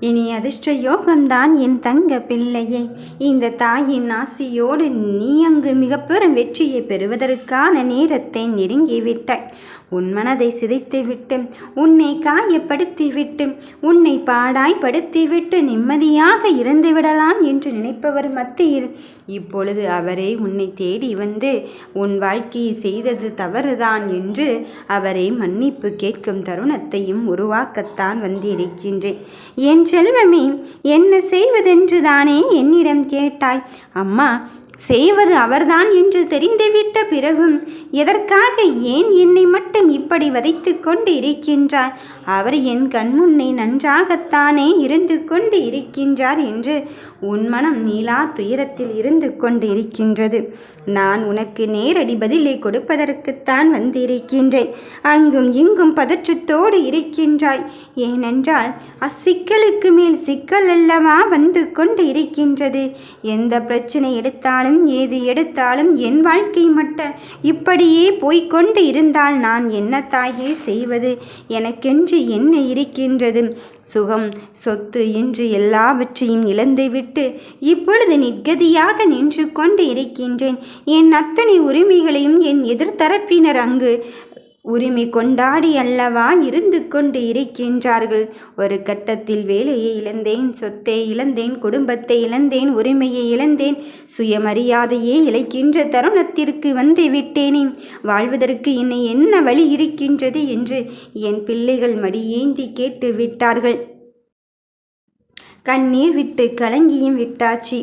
இனி அதிர்ஷ்ட யோகம்தான் என் தங்க பிள்ளையை. இந்த தாயின் ஆசியோடு நீ அங்கு மிக பெரும் வெற்றியை பெறுவதற்கான நேரத்தை நெருங்கிவிட்டாய். உன் மனதை சிதைத்துவிட்டு, உன்னை காயப்படுத்திவிட்டு, உன்னை பாடாய்படுத்திவிட்டு நிம்மதியாக இருந்துவிடலாம் என்று நினைப்பவர் மத்தியில் இப்பொழுது அவரே உன்னை தேடி வந்து உன் வாழ்க்கையை செய்தது தவறுதான் என்று அவரை மன்னிப்பு கேட்கும் தருணத்தையும் உருவாக்கத்தான் வந்திருக்கின்றேன். என் செல்வமே, என்ன செய்வதென்று தானே என்னிடம் கேட்டாய். அம்மா, செய்வது அவர்தான் என்று தெரிந்துவிட்ட பிறகும் எதற்காக ஏன் என்னை மட்டும் இப்படி வதைத்து கொண்டு இருக்கின்றார்? அவர் என் கண்முன்னே நன்றாகத்தானே இருந்து கொண்டு இருக்கின்றார் என்று உன் மனம் நீலா துயரத்தில் இருந்து கொண்டு இருக்கின்றது. நான் உனக்கு நேரடி பதிலை கொடுப்பதற்குத்தான் வந்திருக்கின்றேன். அங்கும் இங்கும் பதற்றத்தோடு இருக்கின்றாய். ஏனென்றால் அச்சிக்கலுக்கு மேல் சிக்கல் அல்லவா வந்து கொண்டு இருக்கின்றது. எந்த பிரச்சனை எடுத்தாலும் ஏது எடுத்தாலும் என் வாழ்க்கை மட்டும் இப்படியே போய்கொண்டு இருந்தால் நான் என்ன தாயே செய்வது? எனக்கென்று என்ன இருக்கின்றது? சுகம், சொத்து என்று எல்லாவற்றையும் இழந்துவிட்டு இப்பொழுது நிர்கதியாக நின்று கொண்டு இருக்கின்றேன். என் அத்தனை உரிமைகளையும் என் எதிர்த்தரப்பினர் அங்கு உரிமை கொண்டாடி அல்லவா இருந்து கொண்டு இருக்கின்றார்கள். ஒரு கட்டத்தில் வேலையை இழந்தேன், சொத்தை இழந்தேன், குடும்பத்தை இழந்தேன், உரிமையை இழந்தேன், சுயமரியாதையே இழைக்கின்ற தருணத்திற்கு வந்து விட்டேனே. வாழ்வதற்கு என்னை என்ன வழி இருக்கின்றது என்று என் பிள்ளைகள் மடியேந்தி கேட்டு விட்டார்கள். கண்ணீர் விட்டு கலங்கியும் விட்டாச்சு.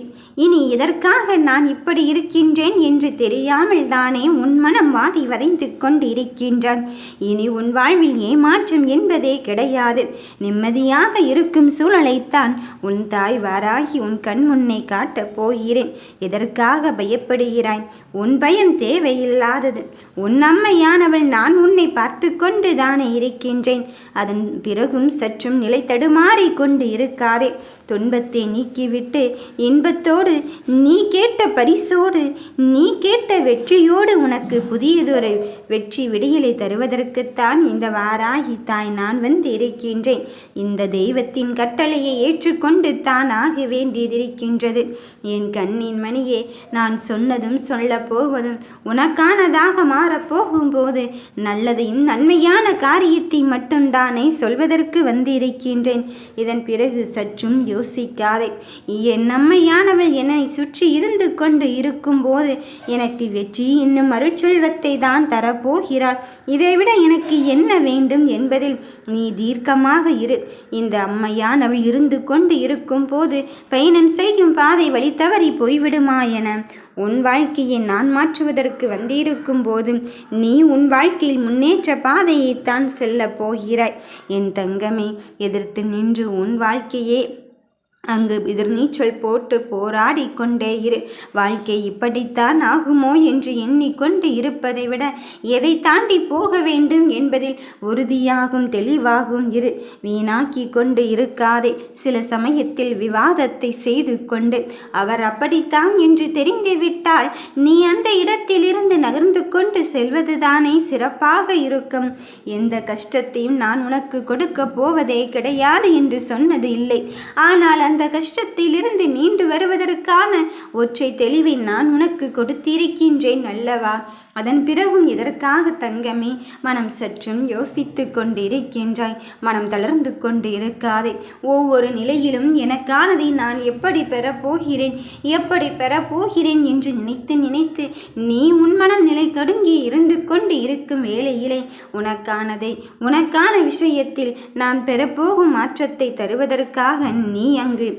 இனி எதற்காக நான் இப்படி இருக்கின்றேன் என்று தெரியாமல் தானே உன் மனம் வாடி வதைந்து கொண்டு இருக்கின்றான். இனி உன் வாழ்வில் ஏமாற்றம் என்பதே கிடையாது. நிம்மதியாக இருக்கும் சூழலைத்தான் உன் தாய் வாராகி உன் கண் முன்னே காட்டப் போகிறேன். எதற்காக பயப்படுகிறாய்? உன் பயம் தேவையில்லாதது. உன் அம்மையானவள் நான் உன்னை பார்த்து கொண்டு தானே இருக்கின்றேன். அதன் பிறகும் சற்றும் நிலை தடுமாறி கொண்டு இருக்காதே. துன்பத்தை நீக்கிவிட்டு இன்பத்தோடு நீ கேட்ட பரிசோடு நீ கேட்ட வெற்றியோடு உனக்கு புதியதொரு வெற்றி விடியலை தருவதற்குத்தான் இந்த வாராகி தாய் நான் வந்து இருக்கின்றேன். இந்த தெய்வத்தின் கட்டளையை ஏற்றுக்கொண்டு தான் ஆக வேண்டியதிருக்கின்றது. என் கண்ணின் மணியே, நான் சொன்னதும் சொல்ல போவதும் உனக்கானதாக மாறப்போகும்போது நல்லதையும் நன்மையான காரியத்தை மட்டும்தானே சொல்வதற்கு வந்து இருக்கின்றேன். இதன் பிறகு சற்றும் யோசிக்காதே. என் அம்மையானவள் என்னை சுற்றி இருந்து கொண்டு இருக்கும்போது எனக்கு வெற்றி என்னும் அருட்செல்வத்தை தான் தரப்போகிறாள். இதைவிட எனக்கு என்ன வேண்டும் என்பதில் நீ தீர்க்கமாக இரு. இந்த அம்மையானவள் இருந்து கொண்டு இருக்கும் போது பயணம் செய்யும் பாதை வழி தவறி போய்விடுமா என உன் வாழ்க்கையை நான் மாற்றுவதற்கு வந்திருக்கும் போது நீ உன் வாழ்க்கையில் முன்னேற்ற பாதையைத்தான் செல்ல போகிறாய். என் தங்கமே, எதிர்த்து நின்று உன் வாழ்க்கையே அங்கு எதிர்நீச்சல் போட்டு போராடி கொண்டே இரு. வாழ்க்கை இப்படித்தான் ஆகுமோ என்று எண்ணிக்கொண்டு இருப்பதை விட எதை தாண்டி போக வேண்டும் என்பதில் உறுதியாகும் தெளிவாகும் இரு. வீணாக்கி கொண்டு இருக்காதே. சில சமயத்தில் விவாதத்தை செய்து கொண்டு அவர் அப்படித்தான் என்று தெரிந்துவிட்டால் நீ அந்த இடத்திலிருந்து நகர்ந்து கொண்டு செல்வதுதானே சிறப்பாக இருக்கும். எந்த கஷ்டத்தையும் நான் உனக்கு கொடுக்க போவதே கிடையாது என்று சொன்னது இல்லை. ஆனால் அந்த கஷ்டத்திலிருந்து மீண்டு வருவதற்கான ஒற்றை தெளிவை நான் உனக்கு கொடுத்திருக்கின்றேன் அல்லவா? அதன் பிறகும் எதற்காக தங்கமே மனம் சற்றும் யோசித்து கொண்டு இருக்கின்றாய்? மனம் தளர்ந்து கொண்டு இருக்காதே. ஒவ்வொரு நிலையிலும் எனக்கானதை நான் எப்படி பெறப்போகிறேன் என்று நினைத்து நினைத்து நீ உன் மனம் நிலை கடுங்கி இருந்து கொண்டு இருக்கும் வேளையிலே உனக்கான விஷயத்தில் நான் பெறப்போகும் மாற்றத்தை தருவதற்காக நீ அங்கு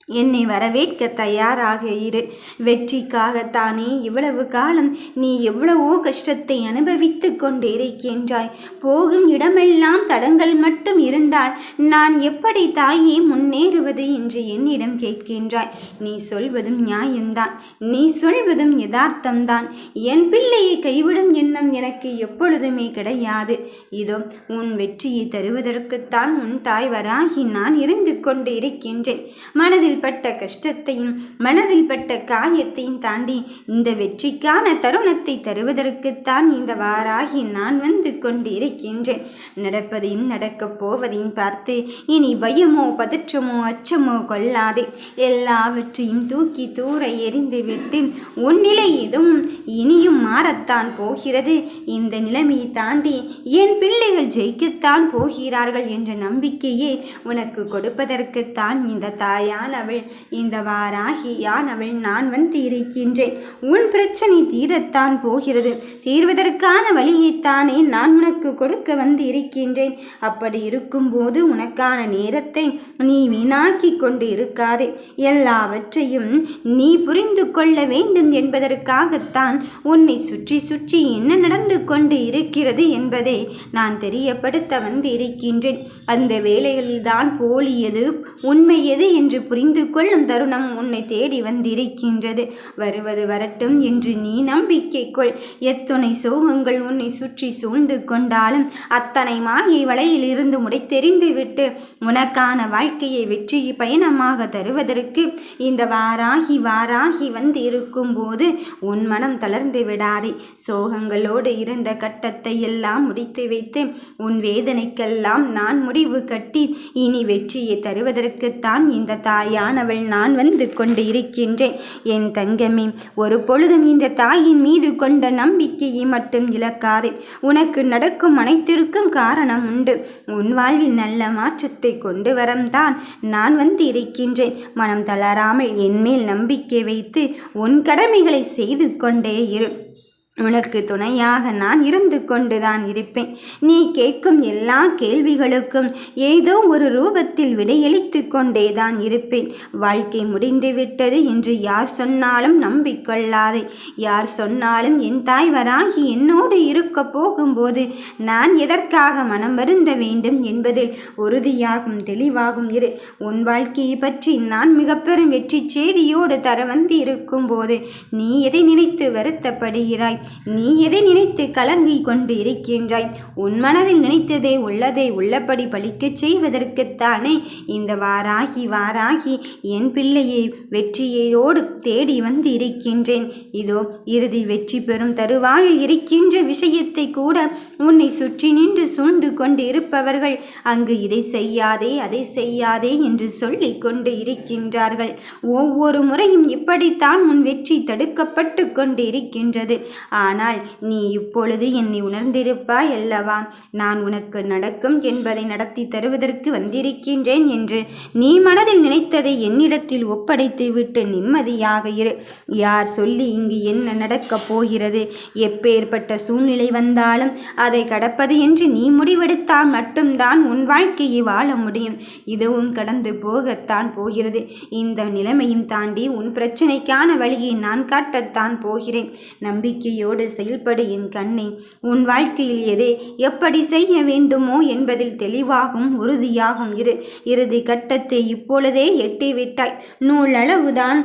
என்னை வரவேற்க தயாராக இரு. வெற்றிக்காகத்தானே இவ்வளவு காலம் நீ எவ்வளவோ கஷ்டத்தை அனுபவித்து கொண்டு இருக்கின்றாய். போகும் இடமெல்லாம் தடங்கள் மட்டும் இருந்தால் நான் எப்படி தாயே முன்னேறுவது என்று என்னிடம் கேட்கின்றாய். நீ சொல்வதும் நியாயம்தான், நீ சொல்வதும் யதார்த்தம்தான். என் பிள்ளையை கைவிடும் எண்ணம் எனக்கு எப்பொழுதுமே கிடையாது. இதோ உன் வெற்றியை தருவதற்குத்தான் உன் தாய் வராகி நான் இருந்து கொண்டு இருக்கின்றேன். மனதில் மனதில் பட்ட கஷ்டத்தையும் மனதில் பட்ட காயத்தையும் தாண்டி இந்த வெற்றிக்கான தருணத்தை தருவதற்குத்தான் இந்த வாராகி நான் வந்து கொண்டிருக்கின்றேன். நடப்பதையும் நடக்கப் போவதையும் பார்த்து இனி பயமோ பதற்றமோ அச்சமோ கொள்ளாதே. எல்லாவற்றையும் தூக்கி தூர எறிந்துவிட்டு உன் நிலை எதுவும் இனியும் மாறத்தான் போகிறது. இந்த நிலைமையை தாண்டி என் பிள்ளைகள் ஜெயிக்கத்தான் போகிறார்கள் என்ற நம்பிக்கையே உனக்கு கொடுப்பதற்குத்தான் இந்த தாயானவள், இந்த வாராகியானவள் நான் வந்து இருக்கின்றேன். உன் பிரச்சனை தீரத்தான் போகிறது. தீர்வதற்கான வழியைத்தானே நான் உனக்கு கொடுக்க வந்து இருக்கின்றேன். அப்படி இருக்கும்போது உனக்கான நேரத்தை நீ வீணாக்கி கொண்டு இருக்காதே. எல்லாவற்றையும் நீ புரிந்து கொள்ள வேண்டும் என்பதற்காகத்தான் உன்னை சுற்றி சுற்றி என்ன நடந்து கொண்டு இருக்கிறது என்பதை நான் தெரியப்படுத்த வந்து இருக்கின்றேன். அந்த வேளைகளில்தான் போலி எது உண்மை எது என்று புரிந்து கொள்ளும் தருணம் உன்னை தேடி வந்திருக்கின்றது. வருவது வரட்டும் என்று நீ நம்பிக்கை கொள். எத்தனை சோகங்கள் உன்னை சுற்றி சூழ்ந்து கொண்டாலும் அத்தனை மாயை வலையில் இருந்து முடைத்தெறிந்து விட்டு உனக்கான வாழ்க்கையை வெற்றி பயணமாக தருவதற்கு இந்த வாராகி வந்து இருக்கும் போது உன் மனம் தளர்ந்து விடாதே. சோகங்களோடு இருந்த கட்டத்தை எல்லாம் முடித்து வைத்து உன் வேதனைக்கெல்லாம் நான் முடிவு கட்டி இனி வெற்றியை தருவதற்குத்தான் இந்த தாயானவள் நான் வந்து கொண்டு இருக்கின்றேன். என் தங்கமே, ஒரு பொழுதும் இந்த தாயின் மீது கொண்ட நம்பிக்கையை மட்டும் இழக்காதே. உனக்கு நடக்கும் அனைத்திற்கும் காரணம் உண்டு. உன் வாழ்வில் நல்ல மாற்றத்தை கொண்டு வரம்தான் நான் வந்து இருக்கின்றேன். மனம் தளராமல் என்மேல் நம்பிக்கை வைத்து உன் கடமைகளை செய்து கொண்டே இரு. உனக்கு துணையாக நான் இருந்து கொண்டுதான் இருப்பேன். நீ கேட்கும் எல்லா கேள்விகளுக்கும் ஏதோ ஒரு ரூபத்தில் விடையளித்து கொண்டேதான் இருப்பேன். வாழ்க்கை முடிந்துவிட்டது என்று யார் சொன்னாலும் நம்பிக்கொள்ளாதே. யார் சொன்னாலும் என் தாய் வராகி என்னோடு இருக்க போகும்போது நான் எதற்காக மனம் வருந்த வேண்டும் என்பதில் உறுதியாகும் தெளிவாகும் இரு. உன் வாழ்க்கையை பற்றி நான் மிக பெரும் வெற்றி செய்தியோடு தர வந்து இருக்கும் போது நீ எதை நினைத்து வருத்தப்படுகிறாய்? நீ எதை நினைத்து கலங்கி கொண்டு இருக்கின்றாய்? உன் மனதில் நினைத்ததை உள்ளதை உள்ளபடி பலிக்கச் செய்வதற்குத்தானே இந்த வாராகி என் பிள்ளையை வெற்றியோடு தேடி வந்து இருக்கின்றேன். இதோ இறுதி வெற்றி பெறும் தருவாயில் இருக்கின்ற விஷயத்தை கூட உன்னை சுற்றி நின்று சூழ்ந்து கொண்டு இருப்பவர்கள் அங்கு இதை செய்யாதே அதை செய்யாதே என்று சொல்லி கொண்டு இருக்கின்றார்கள். ஒவ்வொரு முறையும் இப்படித்தான் உன் வெற்றி தடுக்கப்பட்டு கொண்டு இருக்கின்றது. ஆனால் நீ இப்பொழுது என்னை உணர்ந்திருப்பாய் அல்லவா? நான் உனக்கு நடக்கும் என்பதை நடத்தி தருவதற்கு வந்திருக்கின்றேன் என்று நீ மனதில் நினைத்ததை என்னிடத்தில் ஒப்படைத்து விட்டு நிம்மதியாக இரு. யார் சொல்லி இங்கு என்ன நடக்கப் போகிறது? எப்பேற்பட்ட சூழ்நிலை வந்தாலும் அதை கடப்பது என்று நீ முடிவெடுத்தால் மட்டும்தான் உன் வாழ்க்கையை வாழ முடியும். இதுவும் கடந்து போகத்தான் போகிறது. இந்த நிலைமையும் தாண்டி உன் பிரச்சனைக்கான வழியை நான் காட்டத்தான் போகிறேன். நம்பிக்கையோடு செயல்படு என் கண்ணே. உன் வாழ்க்கையில் எதை எப்படி செய்ய வேண்டுமோ என்பதில் தெளிவாகும் உறுதியாகும் இரு. இறுதி கட்டத்தை இப்பொழுதே எட்டிவிட்டாய். நூலளவுதான்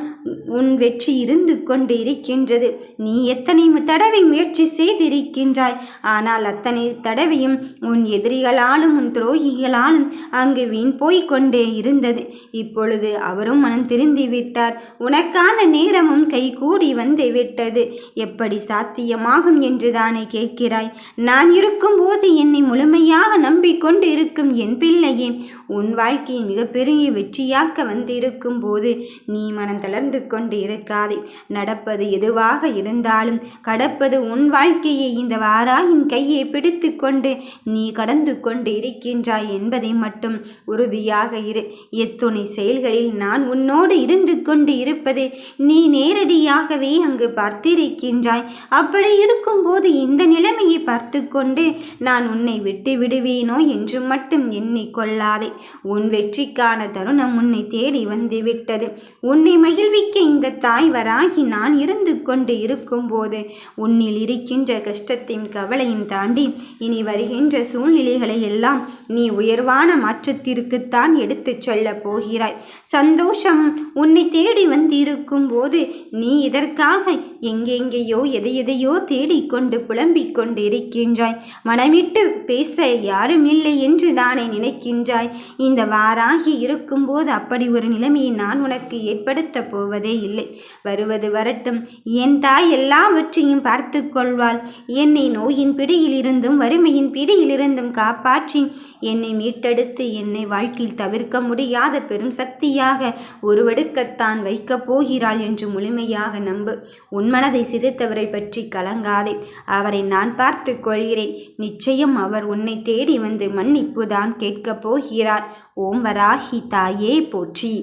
உன் வெற்றி இருந்து கொண்டு இருக்கின்றது. நீ எத்தனை தடவை முயற்சி செய்திருக்கின்றாய். ஆனால் அத்தனை தடவையும் உன் எதிரிகளாலும் உன் துரோகிகளாலும் அங்கு வீண் போய்க் கொண்டே இருந்தது. இப்பொழுது அவரும் மனம் திருந்தி விட்டார். உனக்கான நேரமும் கைகூடி வந்து விட்டது. எப்படி சாத்தியமாகும் என்று தானே கேட்கிறாய்? நான் இருக்கும்போது என்னை முழுமையாக நம்பிக்கொண்டு இருக்கும் என் பிள்ளையே, உன் வாழ்க்கையை மிகப்பெரிய வெற்றியாக்க வந்து இருக்கும் போது நீ மனம் தளர்ந்து கொண்டு இருக்காதே. நடப்பது எதுவாக இருந்தாலும் கடப்பது உன் வாழ்க்கையை இந்த வாராயின் கையை பிடித்து கொண்டு நீ கடந்து கொண்டு இருக்கின்றாய் என்பதை மட்டும் உறுதியாக இரு. எத்துணை செயல்களில் நான் உன்னோடு இருந்து கொண்டு இருப்பது நீ நேரடியாகவே அங்கு பார்த்திருக்கின்றாய். அப்படி இருக்கும்போது இந்த நிலைமையை பார்த்து கொண்டு நான் உன்னை விட்டு விடுவேனோ என்று மட்டும் எண்ணிக்கொள்ளாதே. உன் வெற்றிக்கான தருணம் உன்னை தேடி வந்து விட்டது. உன்னை மகிழ்விக்க இந்த தாய் வராகி நான் இருந்து கொண்டு இருக்கும்போது உன்னில் இருக்கின்ற கஷ்டத்தையும் கவலையும் தாண்டி இனி வருகின்ற சூழ்நிலைகளை எல்லாம் நீ உயர்வான மாற்றத்திற்குத்தான் எடுத்துச் சொல்ல போகிறாய். சந்தோஷம் உன்னை தேடி வந்து இருக்கும் போது நீ இதற்காக எங்கெங்கேயோ எதை எதையோ தேடிக்கொண்டு புலம்பிக் கொண்டு இருக்கின்றாய். மனமிட்டு பேச யாரும் இல்லை என்று தானே நினைக்கின்றாய். இந்த வாராகி இருக்கும்போது அப்படி ஒரு நிலைமையை நான் உனக்கு ஏற்படுத்தப் போவதே இல்லை. வருவது வரட்டும். என் தாய் எல்லாவற்றையும் பார்த்து கொள்வாள். என்னை நோயின் பிடியிலிருந்தும் வறுமையின் பிடியிலிருந்தும் காப்பாற்றி என்னை மீட்டெடுத்து என்னை வாழ்க்கையில் தவிர்க்க முடியாத பெரும் சக்தியாக உருவெடுக்கத்தான் வைக்கப் போகிறாள் என்று முழுமையாக நம்பு. உன் மனதை சிதைத்தவரை பற்றி கலங்காதே. அவரை நான் பார்த்து கொள்கிறேன். நிச்சயம் அவர் உன்னை தேடி வந்து மன்னிப்பு தான் கேட்கப் போகிறார். ஓம் வராகி தாயே போற்றி.